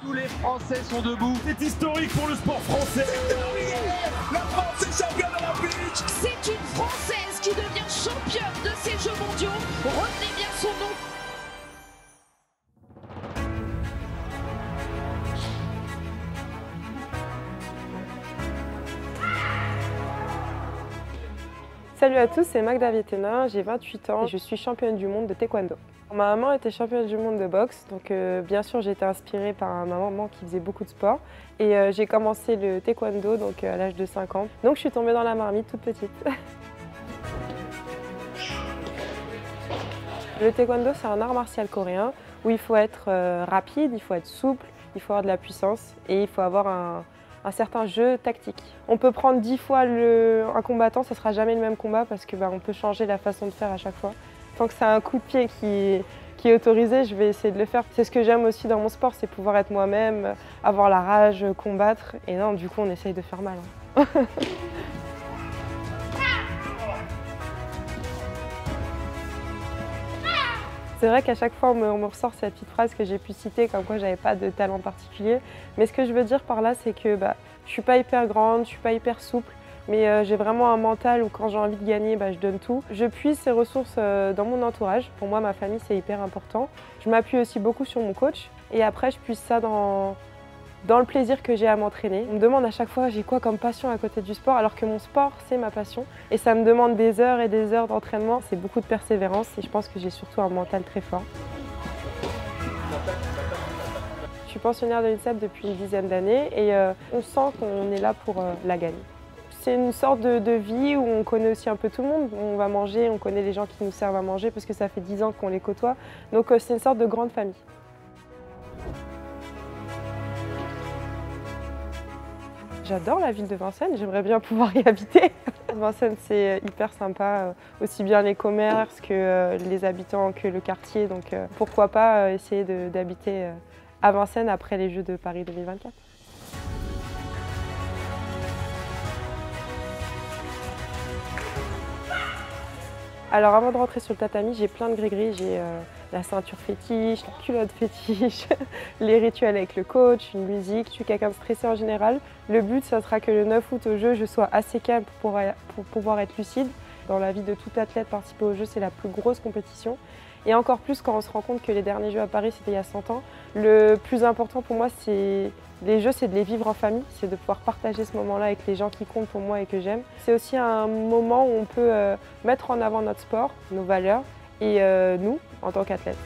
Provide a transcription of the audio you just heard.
Tous les Français sont debout. C'est historique pour le sport français. La France est championne olympique. C'est une Française qui devient championne de ces Jeux mondiaux. Retenez bien son nom. Salut à tous, c'est Magda Vietena, j'ai 28 ans et je suis championne du monde de taekwondo. Ma maman était championne du monde de boxe, donc bien sûr j'ai été inspirée par ma maman qui faisait beaucoup de sport. Et j'ai commencé le taekwondo donc, à l'âge de 5 ans. Donc je suis tombée dans la marmite toute petite. Le taekwondo c'est un art martial coréen où il faut être rapide, il faut être souple, il faut avoir de la puissance et il faut avoir un certain jeu tactique. On peut prendre 10 fois un combattant, ce ne sera jamais le même combat parce qu'on peut changer la façon de faire à chaque fois. Tant que c'est un coup de pied qui est autorisé, je vais essayer de le faire. C'est ce que j'aime aussi dans mon sport, c'est pouvoir être moi-même, avoir la rage, combattre. Et non, du coup, on essaye de faire mal. C'est vrai qu'à chaque fois, on me ressort cette petite phrase que j'ai pu citer, comme quoi j'avais pas de talent particulier. Mais ce que je veux dire par là, c'est que je suis pas hyper grande, je suis pas hyper souple, mais j'ai vraiment un mental où quand j'ai envie de gagner, je donne tout. Je puise ces ressources dans mon entourage. Pour moi, ma famille, c'est hyper important. Je m'appuie aussi beaucoup sur mon coach. Et après, je puise ça dans le plaisir que j'ai à m'entraîner. On me demande à chaque fois j'ai quoi comme passion à côté du sport, alors que mon sport c'est ma passion. Et ça me demande des heures et des heures d'entraînement, c'est beaucoup de persévérance et je pense que j'ai surtout un mental très fort. Je suis pensionnaire de l'INSEP depuis une dizaine d'années et on sent qu'on est là pour la gagner. C'est une sorte de vie où on connaît aussi un peu tout le monde. On va manger, on connaît les gens qui nous servent à manger parce que ça fait 10 ans qu'on les côtoie. Donc c'est une sorte de grande famille. J'adore la ville de Vincennes, j'aimerais bien pouvoir y habiter. Vincennes, c'est hyper sympa, aussi bien les commerces que les habitants, que le quartier. Donc pourquoi pas essayer d'habiter à Vincennes après les Jeux de Paris 2024. Alors avant de rentrer sur le tatami, j'ai plein de gris-gris. J'ai la ceinture fétiche, la culotte fétiche, les rituels avec le coach, une musique. Je suis quelqu'un de stressé en général. Le but, ça sera que le 9 août au jeu, je sois assez calme pour pouvoir être lucide. Dans la vie de tout athlète, participer aux jeux, c'est la plus grosse compétition. Et encore plus quand on se rend compte que les derniers Jeux à Paris, c'était il y a 100 ans. Le plus important pour moi, les Jeux, c'est de les vivre en famille, c'est de pouvoir partager ce moment-là avec les gens qui comptent pour moi et que j'aime. C'est aussi un moment où on peut mettre en avant notre sport, nos valeurs et nous, en tant qu'athlètes.